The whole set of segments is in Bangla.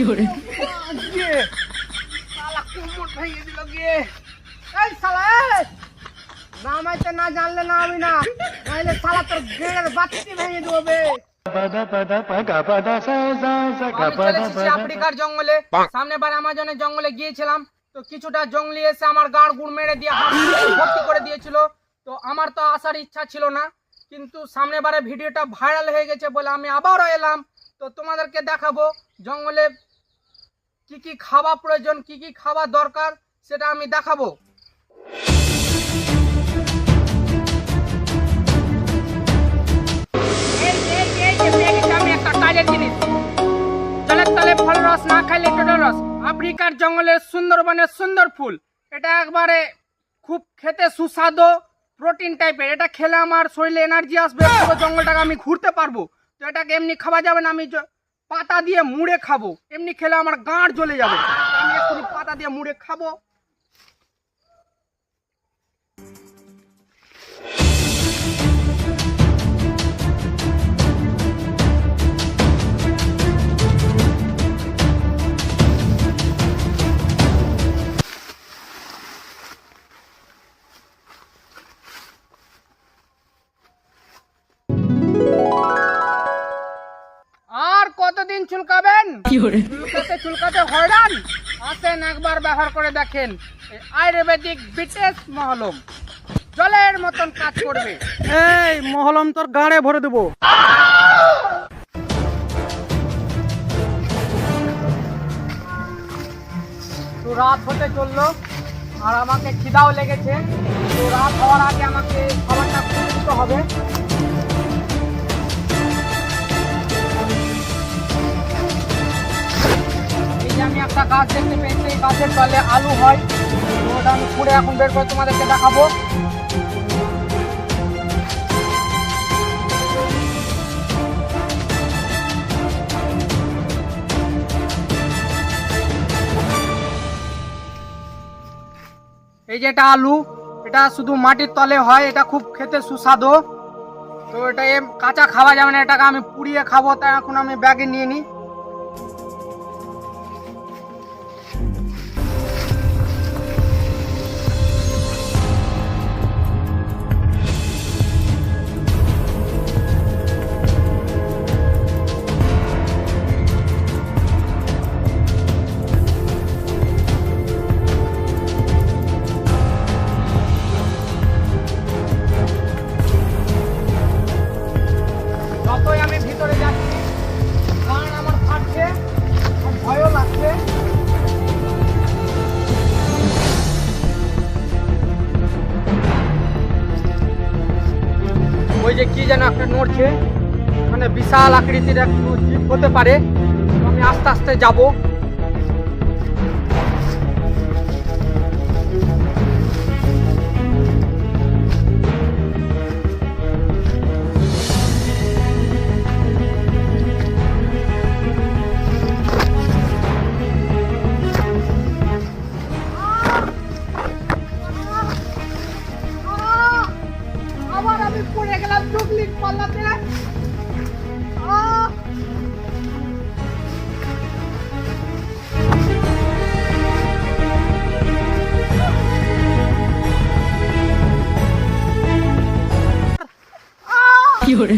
করে নামাইতে না জানলে না আমি না নাইলে শালা তোর গেড়ের বাচ্চি ভেঙে দেবে। আফ্রিকার জঙ্গলে সামনে বার আমাজনের জঙ্গলে গিয়েছিলাম, তো কিছুটা জঙ্গলি এসে আমার গাড় গুড় মেরে দিয়ে ভর্তি করে দিয়েছিল। তো আমার তো আসার ইচ্ছা ছিল না, কিন্তু সামনে বারে ভিডিওটা ভাইরাল হয়ে গেছে বলে আমি আবারও এলাম। তো তোমাদেরকে দেখাবো জঙ্গলে কি কি খাওয়া প্রয়োজন, কি কি খাওয়া দরকার সেটা আমি দেখাবো। আফ্রিকার জঙ্গলের সুন্দরবনের সুন্দর ফুল, এটা একবারে খুব খেতে সুস্বাদু প্রোটিন টাইপের। এটা খেলে আমার শরীরে এনার্জি আসবে, পুরো জঙ্গলটাকে আমি ঘুরতে পারবো। তো এটাকে এমনি খাওয়া যাবে না, আমি পাতা দিয়ে মুড়ে খাবো। এমনি খেলে আমার গাঁড় জ্বলে যাবে, আমি একটু পাতা দিয়ে মুড়ে খাবো। আর কতদিন চুলকাবেন? চুলকাতে চুলকাতে হয়রান। আসেন একবার ব্যবহার করে দেখেন এই আয়ুর্বেদিক বিটেস মহলম, জলের মতন কাজ করবে। এই মহলম তোর গাড়ে ভরে দেবো। তো রাত হতে চললো আর আমাকে খিদাও লেগেছে। তো রাত হওয়ার আগে আমাকে খাবারটা খেয়ে নিতে হবে। আমি একটা গাছ দেখতে পেয়েছি, এই গাছের তলে আলু হয়। ওটা আমি পুড়ে এখন বের করে তোমাদেরকে দেখাবো। এই যে এটা আলু, এটা শুধু মাটির তলে হয়, এটা খুব খেতে সুস্বাদু। তো এটা কাঁচা খাওয়া যাবে না, এটাকে আমি পুড়িয়ে খাবো। তাই এখন আমি ব্যাগে নিয়ে নিই। যতই আমি ভিতরে যাচ্ছি কারণ আমার ফাটছে, ভয়ও লাগছে। ওই যে কি যেন একটা নড়ছে, মানে বিশাল আকৃতির একটু জীব হতে পারে। আমি আস্তে আস্তে যাবো। আবার আমি পড়ে গেলাম ডুবলিং পাল্লাতে। কি করে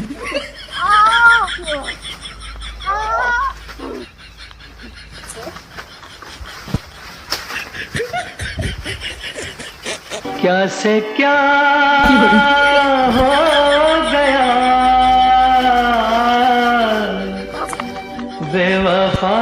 क्या से क्या हो गया बेवफा।